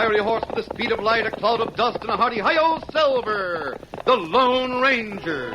fiery horse with the speed of light, a cloud of dust, and a hearty hi-yo silver, the Lone Ranger.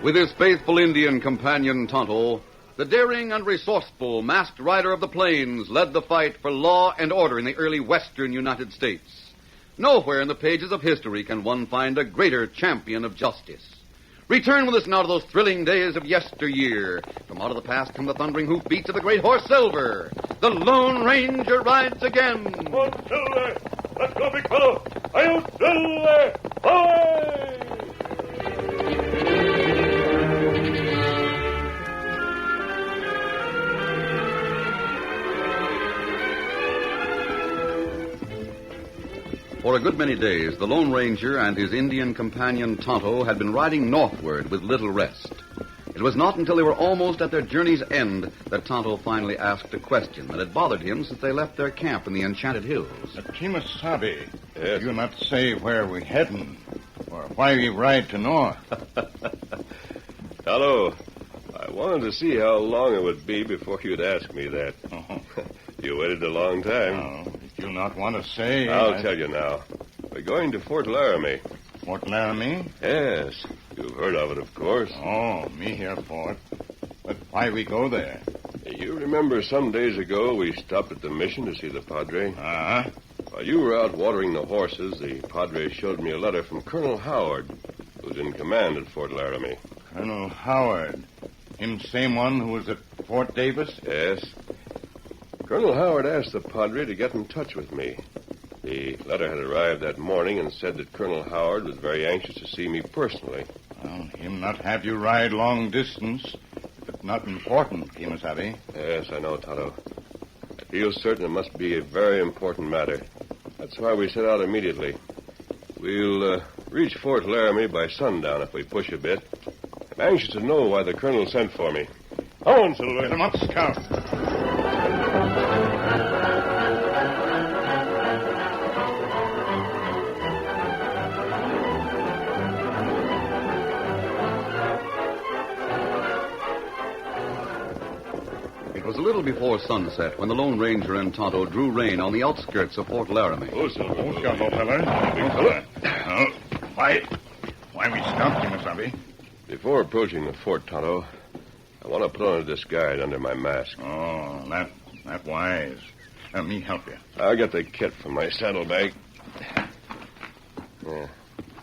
With his faithful Indian companion, Tonto, the daring and resourceful masked rider of the plains led the fight for law and order in the early western United States. Nowhere in the pages of history can one find a greater champion of justice. Return with us now to those thrilling days of yesteryear. From out of the past come the thundering hoofbeats of the great horse Silver. The Lone Ranger rides again. Come on, Silver! Let's go, big fellow! Hi-yo, Silver! Away! For a good many days, the Lone Ranger and his Indian companion Tonto had been riding northward with little rest. It was not until they were almost at their journey's end that Tonto finally asked a question that had bothered him since they left their camp in the Enchanted Hills. Kimasabi, Yes? you not say where we heading, or why we ride to north? Hello. I wanted to see how long it would be before you'd ask me that. Oh, You waited a long time. if you not want to say... I'll tell you now. We're going to Fort Laramie. Fort Laramie? Yes. You've heard of it, of course. Oh, me hear Fort. But why we go there? You remember some days ago we stopped at the mission to see the Padre? Uh-huh. While you were out watering the horses, the Padre showed me a letter from Colonel Howard, who's in command at Fort Laramie. Colonel Howard. Him same one who was at Fort Davis? Yes. Colonel Howard asked the Padre to get in touch with me. The letter had arrived that morning and said that Colonel Howard was very anxious to see me personally. Well, him not have you ride long distance, but not important, Kimasabi. Yes, I know, Tonto. I feel certain it must be a very important matter. That's why we set out immediately. We'll reach Fort Laramie by sundown if we push a bit. I'm anxious to know why the Colonel sent for me. Come on, Silver. Get him up, Scout. It was a little before sunset when the Lone Ranger and Tonto drew rein on the outskirts of Fort Laramie. Oh, Silver. Oh, Scout, old feller. Big fella. Oh, why we stopped, Kimasabi? Before approaching the fort, Tonto, I want to put on a disguise under my mask. Oh, that wise. Let me help you. I'll get the kit from my saddlebag.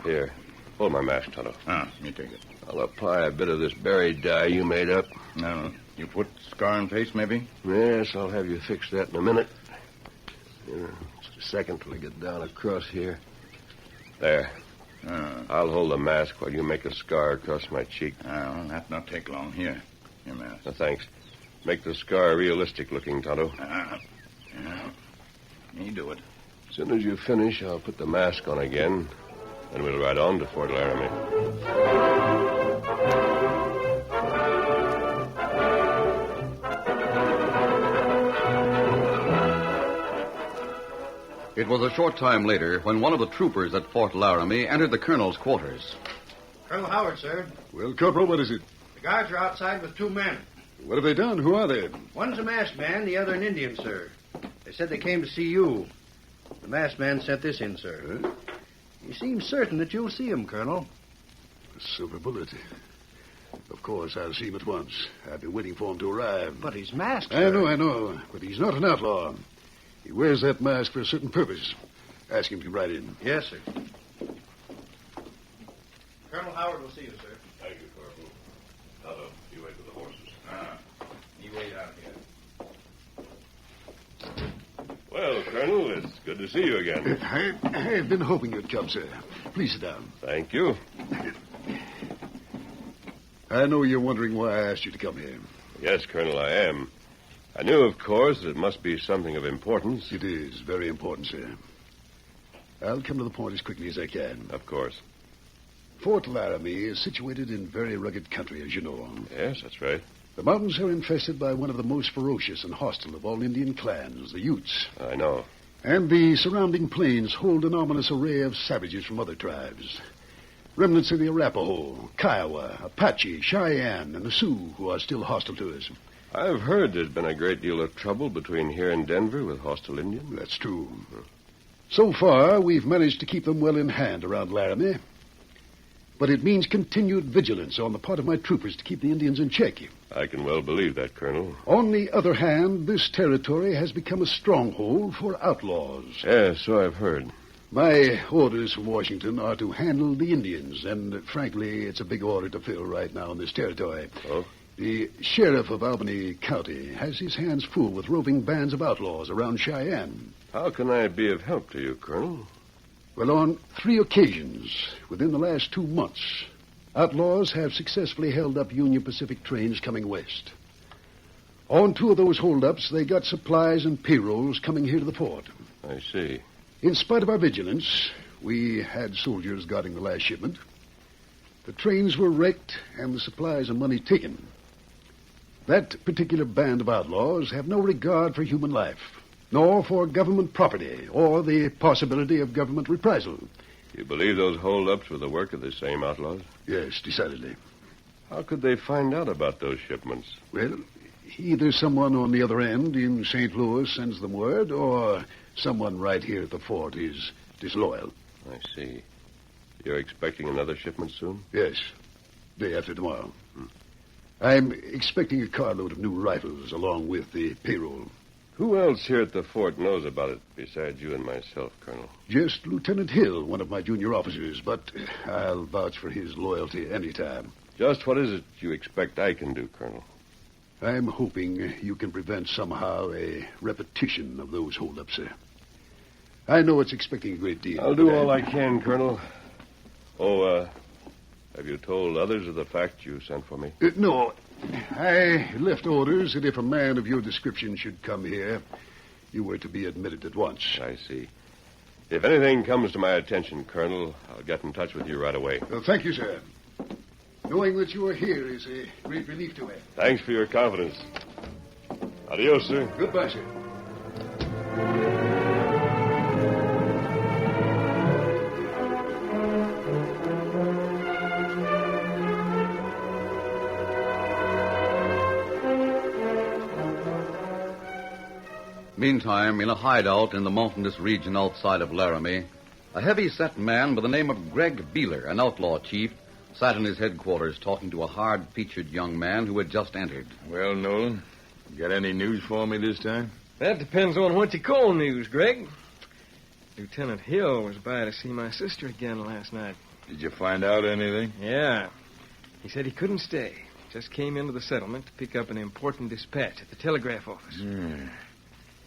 Here, hold my mask, Tonto. Me take it. I'll apply a bit of this berry dye you made up. No, you put scar in face, maybe? Yes, I'll have you fix that in a minute. Just a second till I get down across here. There. I'll hold the mask while you make a scar across my cheek. Well, that not take long. Here mask. Thanks. Make the scar realistic looking, Tonto. Me do it. As soon as you finish, I'll put the mask on again, and we'll ride on to Fort Laramie. It was a short time later when one of the troopers at Fort Laramie entered the colonel's quarters. Colonel Howard, sir. Well, Corporal, what is it? The guards are outside with 2 men. What have they done? Who are they? One's a masked man, the other an Indian, sir. They said they came to see you. The masked man sent this in, sir. Huh? He seems certain that you'll see him, Colonel. A silver bullet. Of course, I'll see him at once. I've been waiting for him to arrive. But he's masked, I sir. know. But he's not an outlaw. He wears that mask for a certain purpose. Ask him to ride in. Yes, sir. Colonel Howard will see you, sir. Thank you, Corporal. Hello. You wait with the horses. You wait out here. Well, Colonel, it's good to see you again. I've been hoping you'd come, sir. Please sit down. Thank you. I know you're wondering why I asked you to come here. Yes, Colonel, I am. I knew, of course, that it must be something of importance. It is very important, sir. I'll come to the point as quickly as I can. Of course. Fort Laramie is situated in very rugged country, as you know. Yes, that's right. The mountains are infested by one of the most ferocious and hostile of all Indian clans, the Utes. I know. And the surrounding plains hold an ominous array of savages from other tribes. Remnants of the Arapaho, Kiowa, Apache, Cheyenne, and the Sioux, who are still hostile to us. I've heard there's been a great deal of trouble between here and Denver with hostile Indians. That's true. So far, we've managed to keep them well in hand around Laramie. But it means continued vigilance on the part of my troopers to keep the Indians in check. I can well believe that, Colonel. On the other hand, this territory has become a stronghold for outlaws. Yes, so I've heard. My orders from Washington are to handle the Indians, and frankly, it's a big order to fill right now in this territory. Oh? The sheriff of Albany County has his hands full with roving bands of outlaws around Cheyenne. How can I be of help to you, Colonel? Well, on 3 occasions within the last 2 months, outlaws have successfully held up Union Pacific trains coming west. On 2 of those holdups, they got supplies and payrolls coming here to the fort. I see. In spite of our vigilance, we had soldiers guarding the last shipment. The trains were wrecked and the supplies and money taken. That particular band of outlaws have no regard for human life, nor for government property, or the possibility of government reprisal. You believe those holdups were the work of the same outlaws? Yes, decidedly. How could they find out about those shipments? Well, either someone on the other end in St. Louis sends them word, or someone right here at the fort is disloyal. I see. You're expecting another shipment soon? Yes, day after tomorrow. I'm expecting a carload of new rifles along with the payroll. Who else here at the fort knows about it besides you and myself, Colonel? Just Lieutenant Hill, one of my junior officers, but I'll vouch for his loyalty any time. Just what is it you expect I can do, Colonel? I'm hoping you can prevent somehow a repetition of those holdups, sir. I know it's expecting a great deal. I'll do all I can, Colonel. Oh, have you told others of the fact you sent for me? No. I left orders that if a man of your description should come here, you were to be admitted at once. I see. If anything comes to my attention, Colonel, I'll get in touch with you right away. Well, thank you, sir. Knowing that you are here is a great relief to me. Thanks for your confidence. Adios, sir. Goodbye, sir. Meantime, in a hideout in the mountainous region outside of Laramie, a heavy-set man by the name of Greg Beeler, an outlaw chief, sat in his headquarters talking to a hard-featured young man who had just entered. Well, Nolan, got any news for me this time? That depends on what you call news, Greg. Lieutenant Hill was by to see my sister again last night. Did you find out anything? Yeah. He said he couldn't stay. Just came into the settlement to pick up an important dispatch at the telegraph office.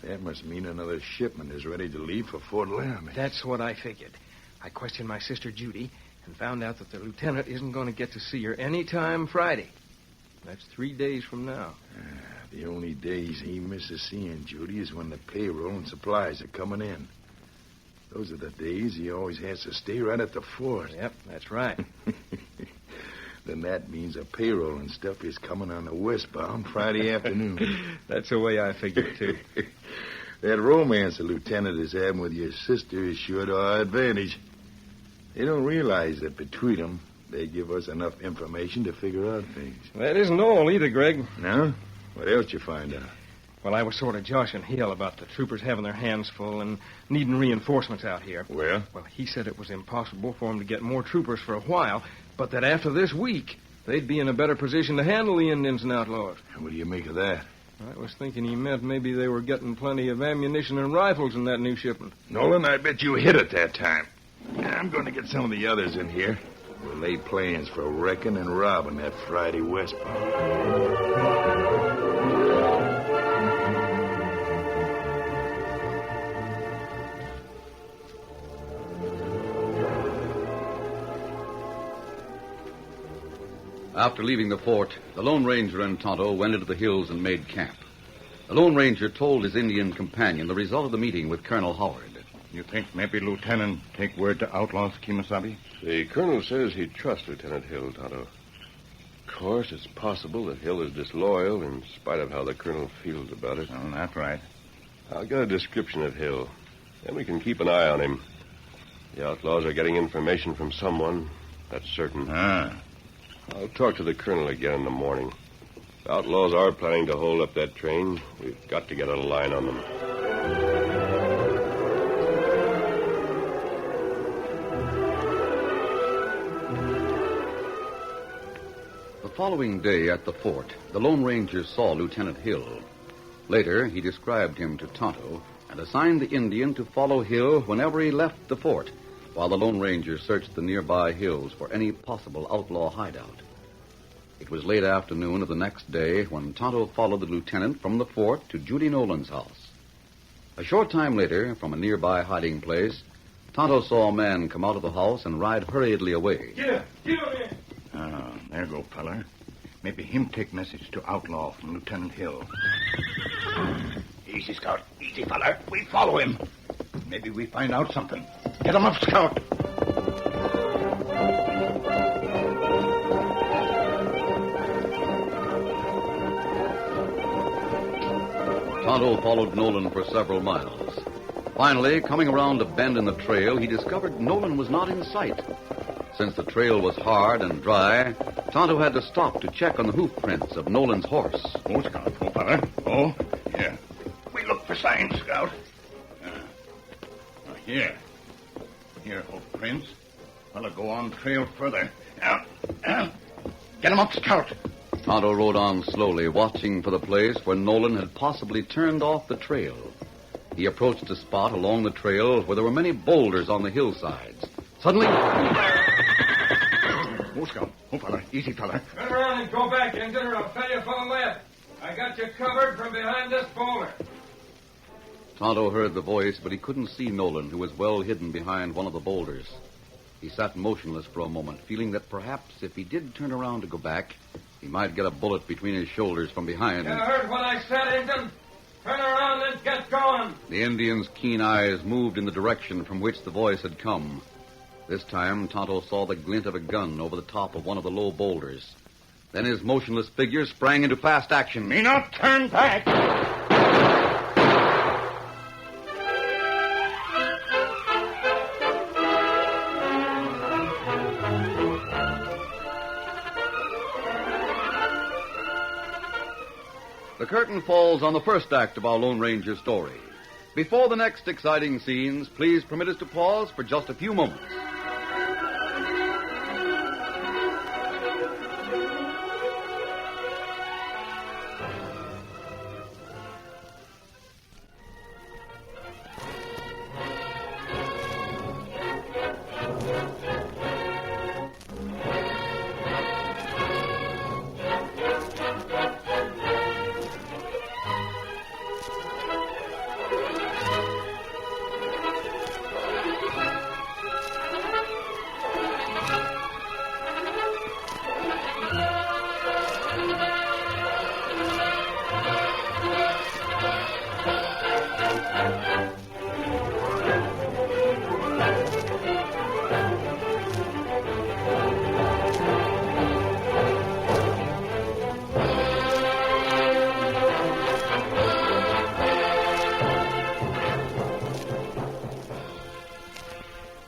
That must mean another shipment is ready to leave for Fort Laramie. That's what I figured. I questioned my sister Judy and found out that the lieutenant isn't going to get to see her any time Friday. That's 3 days from now. The only days he misses seeing Judy is when the payroll and supplies are coming in. Those are the days he always has to stay right at the fort. Yep, that's right. Then that means a payroll and stuff is coming on the westbound Friday afternoon. That's the way I figured, too. That romance the lieutenant is having with your sister is sure to our advantage. They don't realize that between them, they give us enough information to figure out things. That isn't all either, Greg. No? What else you find out? Well, I was sort of joshing Hill about the troopers having their hands full and needing reinforcements out here. Well? Well, he said it was impossible for him to get more troopers for a while, but that after this week, they'd be in a better position to handle the Indians and outlaws. What do you make of that? I was thinking he meant maybe they were getting plenty of ammunition and rifles in that new shipment. Nolan, I bet you hit it that time. I'm going to get some of the others in here. We'll lay plans for wrecking and robbing that Friday westbound. After leaving the fort, the Lone Ranger and Tonto went into the hills and made camp. The Lone Ranger told his Indian companion the result of the meeting with Colonel Howard. You think maybe Lieutenant take word to outlaws, Kemosabe? The colonel says he trusts Lieutenant Hill, Tonto. Of course, it's possible that Hill is disloyal in spite of how the colonel feels about it. Oh, that's right. I'll get a description of Hill. Then we can keep an eye on him. The outlaws are getting information from someone. That's certain. I'll talk to the colonel again in the morning. The outlaws are planning to hold up that train. We've got to get a line on them. The following day at the fort, the Lone Ranger saw Lieutenant Hill. Later, he described him to Tonto and assigned the Indian to follow Hill whenever he left the fort, while the Lone Ranger searched the nearby hills for any possible outlaw hideout. It was late afternoon of the next day when Tonto followed the lieutenant from the fort to Judy Nolan's house. A short time later, from a nearby hiding place, Tonto saw a man come out of the house and ride hurriedly away. Get him in. Oh, there go, feller. Maybe him take message to outlaw from Lieutenant Hill. Easy, Scout. Easy, feller. We follow him. Maybe we find out something. Get him up, Scout. Tonto followed Nolan for several miles. Finally, coming around a bend in the trail, he discovered Nolan was not in sight. Since the trail was hard and dry, Tonto had to stop to check on the hoof prints of Nolan's horse. Oh, Scout. Oh, feller. Oh, here. We look for signs, Scout. Here. Here, hoof prints. Fella, go on trail further. Now. Get him up, Scout. Tonto rode on slowly, watching for the place where Nolan had possibly turned off the trail. He approached a spot along the trail where there were many boulders on the hillsides. Suddenly... Oh, Scout. Oh, fella. Easy, fella. Turn around and go back, Injun, or I'll tell you from the left. I got you covered from behind this boulder. Tonto heard the voice, but he couldn't see Nolan, who was well hidden behind one of the boulders. He sat motionless for a moment, feeling that perhaps if he did turn around to go back, he might get a bullet between his shoulders from behind. You heard what I said, Injun? Turn around and get going. The Indian's keen eyes moved in the direction from which the voice had come. This time, Tonto saw the glint of a gun over the top of one of the low boulders. Then his motionless figure sprang into fast action. Me not turn back. The curtain falls on the first act of our Lone Ranger story. Before the next exciting scenes, please permit us to pause for just a few moments.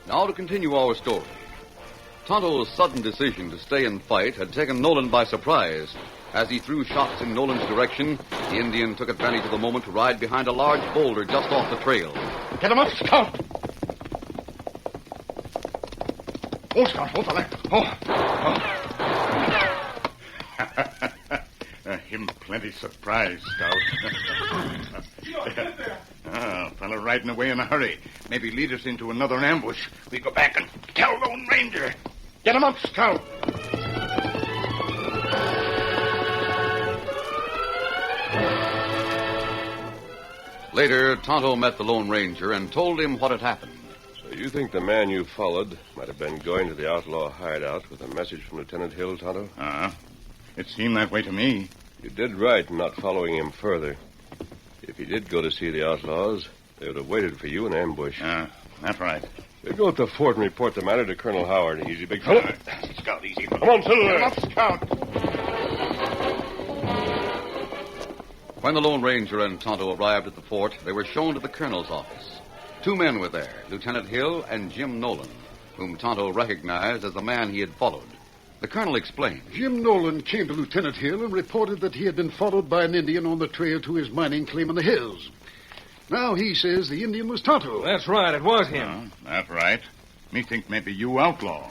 Now to continue our story. Tonto's sudden decision to stay and fight had taken Nolan by surprise. As he threw shots in Nolan's direction, the Indian took advantage of the moment to ride behind a large boulder just off the trail. Get him up, Scout! Oh, Scout, hold on there. Him plenty surprised, Scout. Fella riding away in a hurry. Maybe lead us into another ambush. We go back and tell Lone Ranger. Get him up, Scout! Later, Tonto met the Lone Ranger and told him what had happened. So you think the man you followed might have been going to the outlaw hideout with a message from Lieutenant Hill, Tonto? It seemed that way to me. You did right in not following him further. If he did go to see the outlaws, they would have waited for you in ambush. That's right. We'll go to the fort and report the matter to Colonel Howard. Easy, big fella. Scout, easy. Come on, Silver. Get him up, Scout. When the Lone Ranger and Tonto arrived at the fort, they were shown to the colonel's office. 2 men were there, Lieutenant Hill and Jim Nolan, whom Tonto recognized as the man he had followed. The colonel explained. Jim Nolan came to Lieutenant Hill and reported that he had been followed by an Indian on the trail to his mining claim in the hills. Now he says the Indian was Tonto. That's right, it was him. That's right. Me think maybe you outlaw.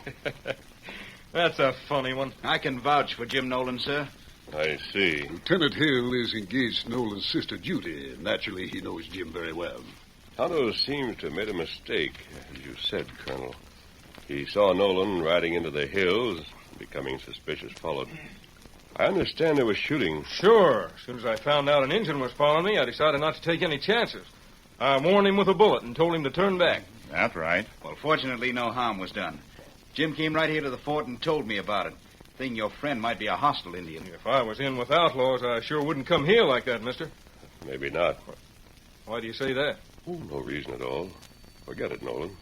That's a funny one. I can vouch for Jim Nolan, sir. I see. Lieutenant Hill is engaged to Nolan's sister, Judy. Naturally, he knows Jim very well. Tonto seems to have made a mistake, as you said, Colonel. He saw Nolan riding into the hills, becoming suspicious, followed. I understand there was shooting. Sure. As soon as I found out an Injun was following me, I decided not to take any chances. I warned him with a bullet and told him to turn back. That's right. Well, fortunately, no harm was done. Jim came right here to the fort and told me about it. Thinking your friend might be a hostile Indian. If I was in with outlaws, I sure wouldn't come here like that, mister. Maybe not. Why do you say that? Oh, no reason at all. Forget it, Nolan.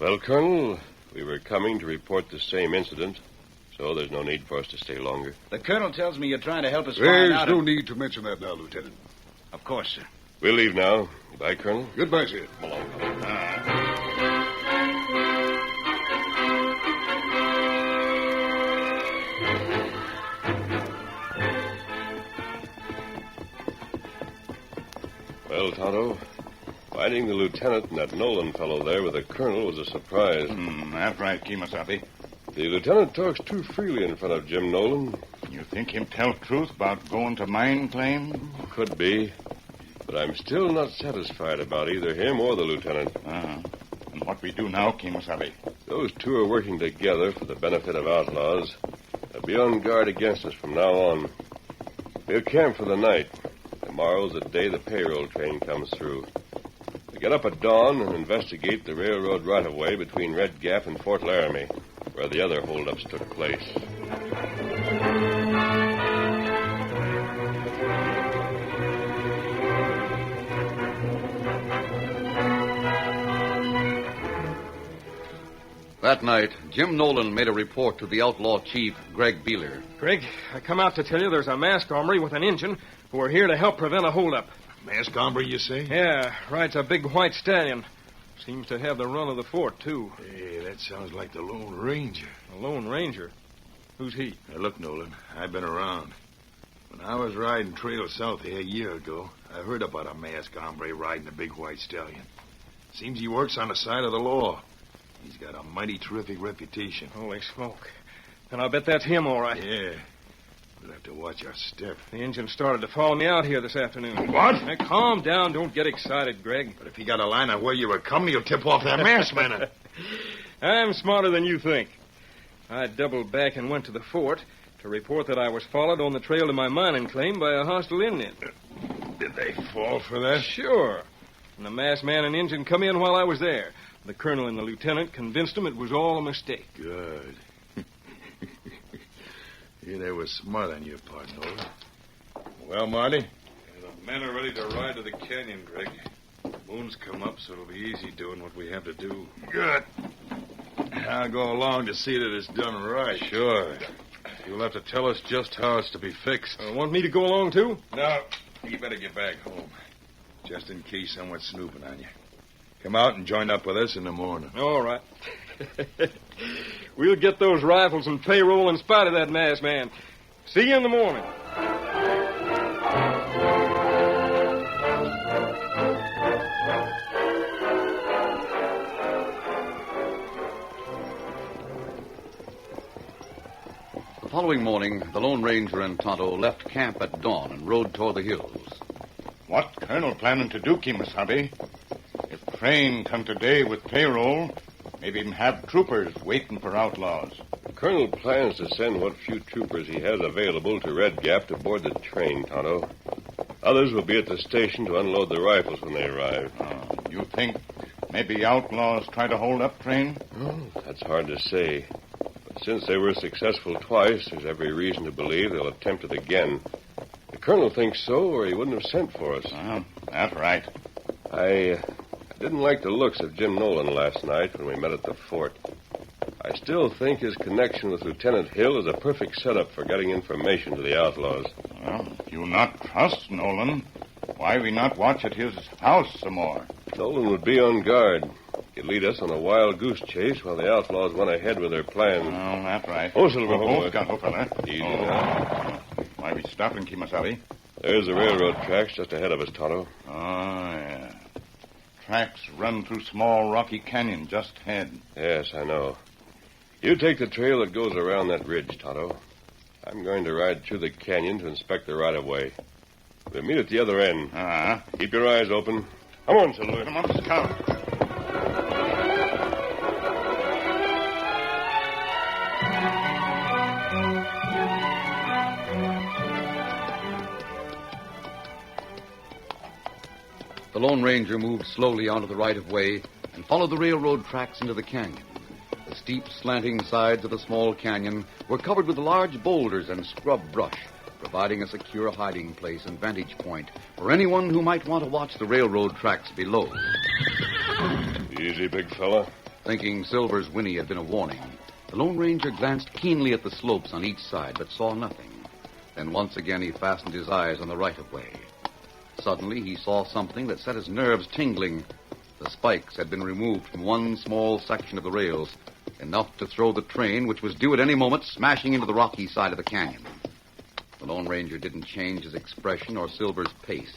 Well, Colonel, we were coming to report the same incident, so there's no need for us to stay longer. The colonel tells me you're trying to help us find There's out... no need to mention that now, Lieutenant. Of course, sir. We'll leave now. Goodbye, Colonel. Goodbye, sir. Come along. Well, Tonto, finding the lieutenant and that Nolan fellow there with the colonel was a surprise. That's right, Kemosabe. The lieutenant talks too freely in front of Jim Nolan. You think him tell truth about going to mine claim? Could be. But I'm still not satisfied about either him or the lieutenant. And what we do now, Kemosabe? Those 2 are working together for the benefit of outlaws. They'll be on guard against us from now on. We'll camp for the night. Tomorrow's the day the payroll train comes through. We get up at dawn and investigate the railroad right-of-way between Red Gap and Fort Laramie, where the other holdups took place. That night, Jim Nolan made a report to the outlaw chief, Greg Beeler. Greg, I come out to tell you there's a masked armory with an Injun who are here to help prevent a holdup. Masked hombre, you say? Yeah, rides a big white stallion. Seems to have the run of the fort, too. Hey, that sounds like the Lone Ranger. The Lone Ranger? Who's he? Now, look, Nolan, I've been around. When I was riding trail south here a year ago, I heard about a masked hombre riding a big white stallion. Seems he works on the side of the law. He's got a mighty terrific reputation. Holy smoke. And I'll bet that's him, all right. Yeah. We'll have to watch our step. The Injun started to follow me out here this afternoon. What? Now, calm down. Don't get excited, Greg. But if he got a line of where you were coming, he'll tip off that masked man. I'm smarter than you think. I doubled back and went to the fort to report that I was followed on the trail to my mining claim by a hostile Indian. Did they fall for that? Sure. And the masked man and Injun come in while I was there. The colonel and the lieutenant convinced them it was all a mistake. Good. Yeah, they were smart on your part, Nolan. Well, Marty? The men are ready to ride to the canyon, Greg. The moon's come up, so it'll be easy doing what we have to do. Good. I'll go along to see that it's done right. Sure. You'll have to tell us just how it's to be fixed. Want me to go along, too? No, you better get back home. Just in case someone's snooping on you. Come out and join up with us in the morning. All right. We'll get those rifles and payroll in spite of that masked man. See you in the morning. The following morning, the Lone Ranger and Tonto left camp at dawn and rode toward the hills. What Colonel planning to do, Kimasabi? If train come today with payroll, maybe even have troopers waiting for outlaws. The Colonel plans to send what few troopers he has available to Red Gap to board the train, Tonto. Others will be at the station to unload the rifles when they arrive. You think maybe outlaws try to hold up train? Oh, that's hard to say. But since they were successful twice, there's every reason to believe they'll attempt it again. The Colonel thinks so, or he wouldn't have sent for us. That's right. I didn't like the looks of Jim Nolan last night when we met at the fort. I still think his connection with Lieutenant Hill is a perfect setup for getting information to the outlaws. Well, if you not trust Nolan, why we not watch at his house some more? Nolan would be on guard. He'd lead us on a wild goose chase while the outlaws went ahead with their plans. Oh, that's right. Oh, Silver. Fella. Easy now. Why we stopping, Kimasabi? There's the railroad tracks just ahead of us, Tonto. Oh, yeah. Tracks run through small rocky canyon just ahead. Yes, I know. You take the trail that goes around that ridge, Tonto. I'm going to ride through the canyon to inspect the right-of-way. We'll meet at the other end. Keep your eyes open. Come on, Silver. Come on, Scout. The Lone Ranger moved slowly onto the right-of-way and followed the railroad tracks into the canyon. The steep, slanting sides of the small canyon were covered with large boulders and scrub brush, providing a secure hiding place and vantage point for anyone who might want to watch the railroad tracks below. Easy, big fella. Thinking Silver's whinny had been a warning, the Lone Ranger glanced keenly at the slopes on each side, but saw nothing. Then once again he fastened his eyes on the right-of-way. Suddenly he saw something that set his nerves tingling. The spikes had been removed from one small section of the rails, enough to throw the train, which was due at any moment, smashing into the rocky side of the canyon. The Lone Ranger didn't change his expression or Silver's pace.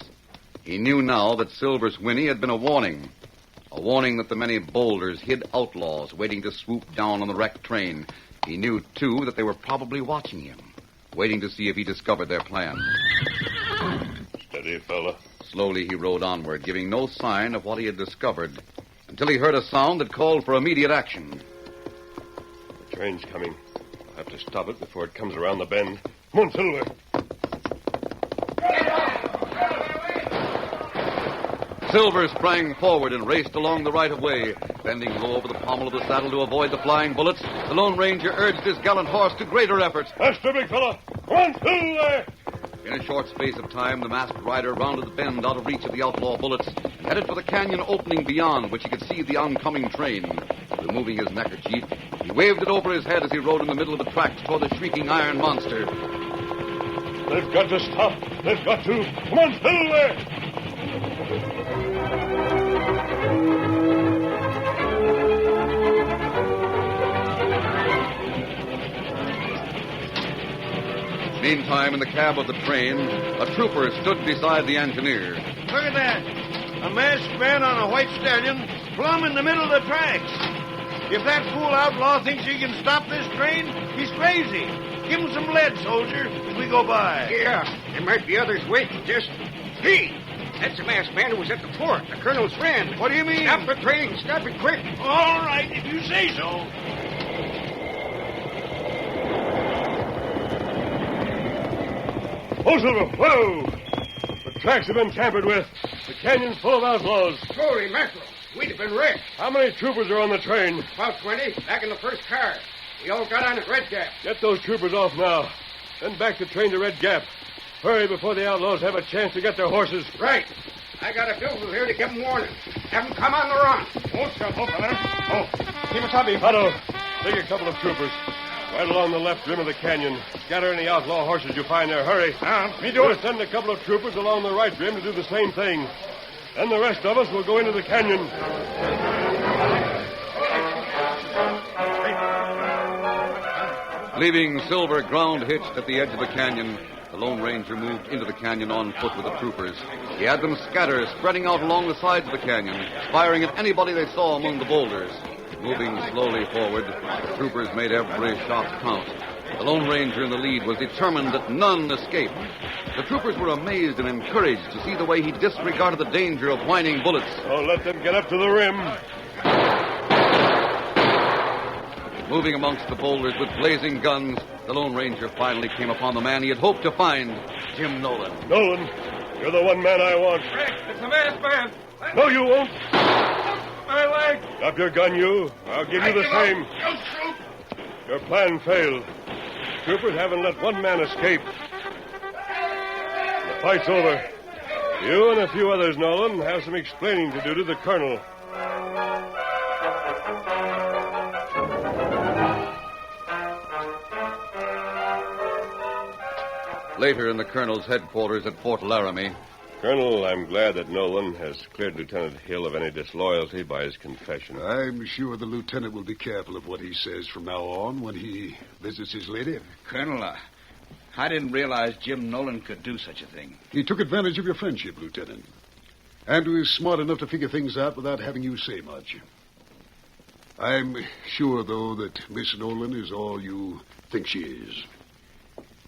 He knew now that Silver's whinny had been a warning that the many boulders hid outlaws waiting to swoop down on the wrecked train. He knew, too, that they were probably watching him, waiting to see if he discovered their plan. Steady, fella. Slowly he rode onward, giving no sign of what he had discovered, until he heard a sound that called for immediate action. The train's coming. I'll have to stop it before it comes around the bend. Come on, Silver. Silver sprang forward and raced along the right-of-way. Bending low over the pommel of the saddle to avoid the flying bullets, the Lone Ranger urged his gallant horse to greater efforts. Faster, big fella. Come on, Silver. In a short space of time, the masked rider rounded the bend out of reach of the outlaw bullets and headed for the canyon opening beyond, which he could see the oncoming train. Removing his neckerchief, he waved it over his head as he rode in the middle of the tracks toward the shrieking iron monster. They've got to stop. They've got to. Come on, Silver. Meantime, in the cab of the train, a trooper stood beside the engineer. Look at that. A masked man on a white stallion, plumb in the middle of the tracks. If that fool outlaw thinks he can stop this train, he's crazy. Give him some lead, soldier, as we go by. Yeah, there might be others waiting just... Hey, that's the masked man who was at the fort, the colonel's friend. What do you mean? Stop the train. Stop it quick. All right, if you say so. Oh, Silver, whoa! The tracks have been tampered with. The canyon's full of outlaws. Holy mackerel. We'd have been wrecked. How many troopers are on the train? About 20, back in the first car. We all got on at Red Gap. Get those troopers off now. Send back the train to Red Gap. Hurry before the outlaws have a chance to get their horses. Right. I got a bill here to give them warning. Have them come on the run. Oh, fella. Oh, Kimasabi. Otto, take a couple of troopers. Right along the left rim of the canyon. Scatter any outlaw horses you find there. Hurry. Me do it. Send a couple of troopers along the right rim to do the same thing. and the rest of us will go into the canyon. Leaving Silver ground hitched at the edge of the canyon, the Lone Ranger moved into the canyon on foot with the troopers. He had them scatter, spreading out along the sides of the canyon, firing at anybody they saw among the boulders. Moving slowly forward, the troopers made every shot count. The Lone Ranger in the lead was determined that none escaped. The troopers were amazed and encouraged to see the way he disregarded the danger of whining bullets. Oh, let them get up to the rim. Moving amongst the boulders with blazing guns, the Lone Ranger finally came upon the man he had hoped to find, Jim Nolan. Nolan, you're the one man I want. Rick, it's a masked man. No, you won't. My leg. Drop your gun, you. I'll give you the same. Don't shoot. Your plan failed. Troopers haven't let one man escape. The fight's over. You and a few others, Nolan, have some explaining to do to the colonel. Later in the colonel's headquarters at Fort Laramie. Colonel, I'm glad that Nolan has cleared Lieutenant Hill of any disloyalty by his confession. I'm sure the lieutenant will be careful of what he says from now on when he visits his lady. Colonel, I didn't realize Jim Nolan could do such a thing. He took advantage of your friendship, Lieutenant. And was smart enough to figure things out without having you say much. I'm sure, though, that Miss Nolan is all you think she is.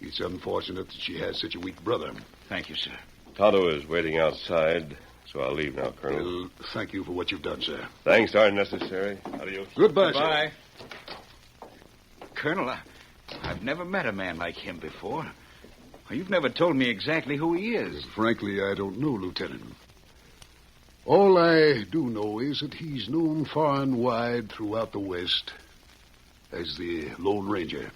It's unfortunate that she has such a weak brother. Thank you, sir. Tonto is waiting outside, so I'll leave now, Colonel. Well, thank you for what you've done, sir. Thanks aren't necessary. Adios. Goodbye, Goodbye. Colonel, I've never met a man like him before. You've never told me exactly who he is. Frankly, I don't know, Lieutenant. All I do know is that he's known far and wide throughout the West as the Lone Ranger.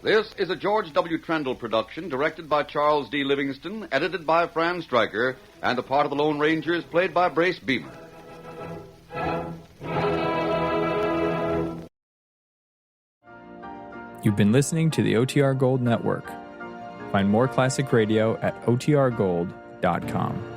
This is a George W. Trendle production, directed by Charles D. Livingston, edited by Fran Stryker, and the part of the Lone Ranger is played by Brace Beamer. You've been listening to the OTR Gold Network. Find more classic radio at otrgold.com.